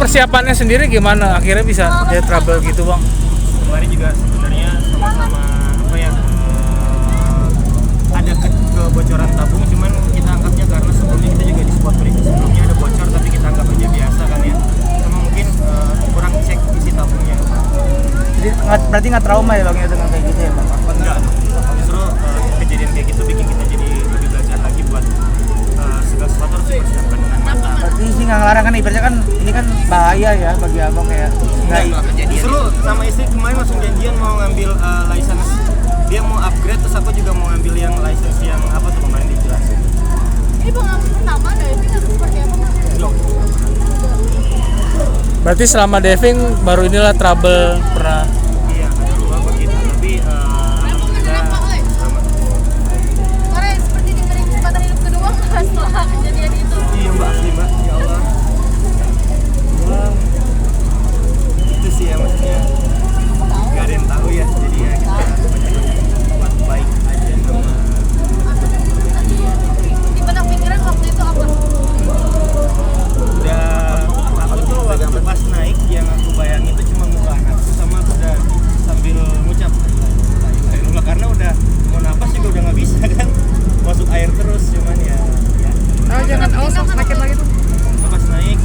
persiapannya sendiri gimana akhirnya bisa dia trouble gitu bang? Kemarin juga sebenarnya sama-sama apa ya, ada kebocoran tabung, cuman kita anggapnya karena sebelumnya kita juga di spot berita sebelumnya ada bocor, tapi kita anggap aja biasa kan ya, cuma mungkin kurang cek isi tabungnya. Jadi berarti nggak trauma ya bang ya dengan kayak gitu ya bang? Enggak, justru kejadian kayak gitu bikin kita jadi lebih belajar lagi buat segala sesuatu harus dipersiapkan dengan matang. Berarti sih nggak ngelarang kan, ibaratnya kan ini kan bahaya ya bagi abang kayak nggak Justru sama istri kemarin langsung janjian mau ngambil license, dia mau upgrade, terus aku juga mau ngambil yang license yang apa tuh kemarin dijelasin. Ini pengalaman pertama diving atau seperti apa mas? Belum. Berarti selama diving baru inilah trouble pernah. Iya, ada dua begitu, tapi alhamdulillah selamat. Karena seperti diberi kesempatan hidup kedua setelah kejadian itu. Iya mbak, asli mbak, ya Allah. Wah, itu sih ya maksudnya nggak ada yang tahu ya, jadi ya kita buat baik aja sama. Di benak pikiran waktu itu apa? Udah, aku tuh waktu pas naik yang aku bayangin itu cuma muka anakku, sama aku udah sambil ngucap Alhamdulillah, karena udah mau napas juga udah nggak bisa kan, masuk air terus, cuman ya jangan sakit lagi tuh. pas naik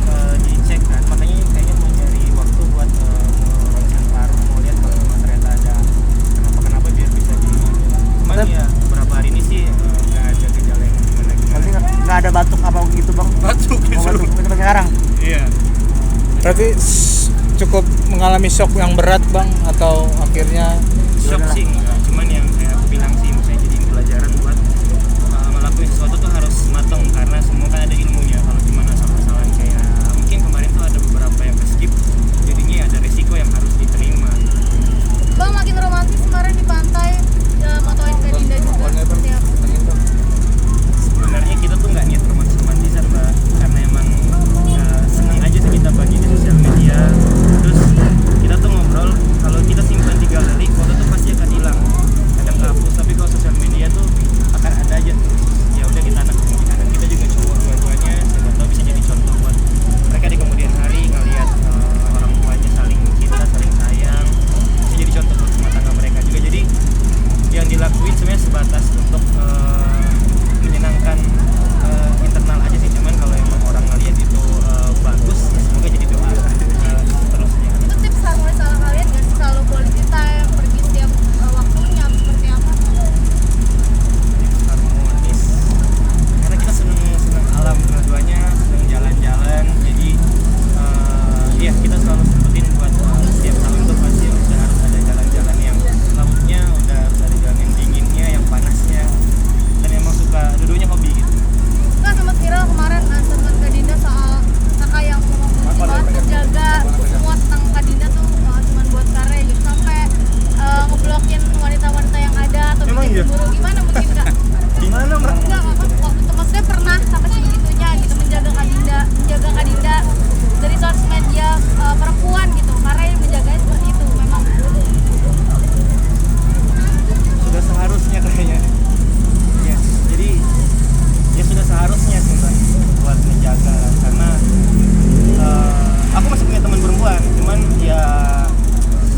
dicek kan, makanya kayaknya mau nyari waktu buat ronsen paru, mau lihat kalau memang ternyata ada kenapa biar bisa di, cuman ya beberapa hari ini sih nggak ada gejala yang gimana. Berarti nggak ada batuk apa gitu bang? Batuk Oh, gitu. batuk sampai sekarang? Iya. Berarti cukup mengalami shock yang berat bang atau akhirnya Shock sih enggak, cuman yang kayak aku bilang sih, maksudnya jadiin pelajaran buat ngelakuin sesuatu tuh harus mateng, karena semua kan ada ilmunya. Kalau cuma asal-asalan kayak mungkin kemarin tuh ada beberapa yang ke-skip, jadinya ya ada resiko yang harus diterima. Bang makin romantis kemarin di pantai, motoin ke Dinda juga seperti apa? Sebenarnya kita tuh nggak niat romantis-romantisan mbak, karena emang seneng aja sih kita bagi di sosial media. Terus kita tuh ngobrol, kalau kita simpan di galeri, foto tuh pasti akan hilang, kadang kehapus. Tapi kalau sosial media tuh akan ada aja. Ya udah kita anak kemungkinan, dan kita juga cowok dua-duanya, siapa tahu bisa jadi contoh buat mereka di kemudian hari ngelihat orang tuanya saling cinta, saling sayang, bisa jadi contoh buat rumah tangga mereka juga. Jadi yang dilakuin sebenarnya sebatas untuk menyenangkan internal aja sih, cuman kalau emang orang ngelihat itu bagus, ya semoga jadi doa terusnya. Itu tips harmonis ala kalian nggak sih, selalu quality time, pergi setiap waktunya seperti apa? Harmonis, karena kita seneng alam dua-duanya, seneng jalan-jalan, jadi iya kita selalu sempetin buat setiap tahun tuh pasti udah harus ada jalan-jalan yang lautnya, udah harus ada jalan yang dinginnya, yang panasnya, dan emang suka dua-duanya hobi gitu. Kan sempat viral kemarin statement Kak Dinda soal kakak yang banget menjaga semua tentang Kak Dinda tuh cuma buat karya gitu, sampai ngeblokin wanita-wanita yang ada atau Emang bikin iya? cemburu. Gimana mungkin Kak? Gimana mbak? Enggak, kakak waktu itu maksudnya pernah sampai segitunya gitu menjaga Kak Dinda dari sosmed dia perempuan gitu, karena yang menjaganya seperti itu memang. Sudah seharusnya kayaknya ya, jadi ya sudah seharusnya sih mbak buat menjaga, karena aku masih punya teman perempuan, cuman ya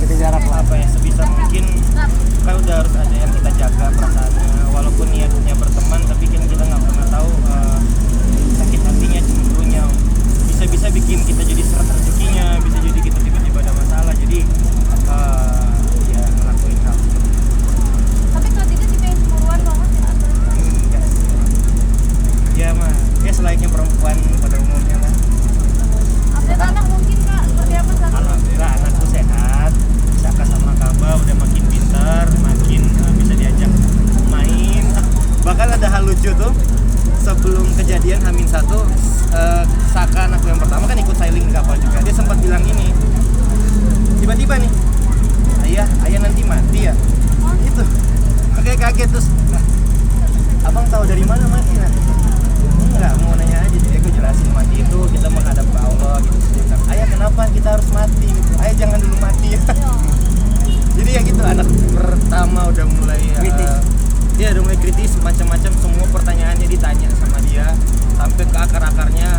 Kita jarak lah. apa ya, sebisa mungkin kan udah harus ada yang kita jaga perasaannya, walaupun niatnya berteman, tapi kan kita nggak pernah tahu sakit hatinya, cemburunya bisa bikin kita jadi seret rezekinya, bisa jadi kita tiba-tiba ada masalah, jadi ya ngelakuin hal seperti itu. Tapi Kak Dinda tipe yang cemburuan banget ya? Enggak sih. Ya mah, ya selayaknya perempuan pada umumnya lah. Update anak mungkin Kak, seperti apa saat ini? Alhamdulillah anakku sehat, Saka sama Kaba udah makin pintar, makin bisa diajak main. Bahkan ada hal lucu tuh, sebelum kejadian H-1, Saka anakku yang pertama kan ikut sailing di kapal juga. Dia sempat bilang ini, tiba-tiba nih, ayah nanti mati ya. Itu, kayak kaget terus. Nah, abang tahu dari mana mati nah? Enggak, mau nanya aja, jadi aku jelasin mati itu kita menghadap ke Allah gitu. Ayah kenapa kita harus mati gitu? Ayah jangan dulu mati ya. Jadi ya gitu, anak pertama udah mulai Kritis. Dia udah mulai kritis, macam-macam semua pertanyaannya ditanya sama dia sampai ke akar-akarnya.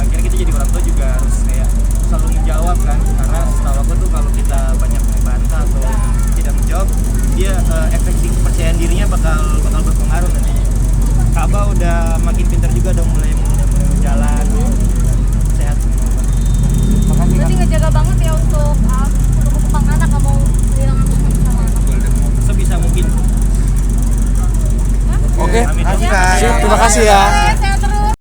Akhirnya kita jadi orang tua juga harus kayak efek di kepercayaan dirinya bakal berpengaruh nanti. Kak Abah udah makin pintar juga dong, mulai jalan sehat semua. Makasih Berarti ngejaga banget ya untuk kembang anak, nggak mau kehilangan momen sama anak. Sebisa mungkin. Oke. Amin. Makasih, Kak. Siap, terima kasih ya.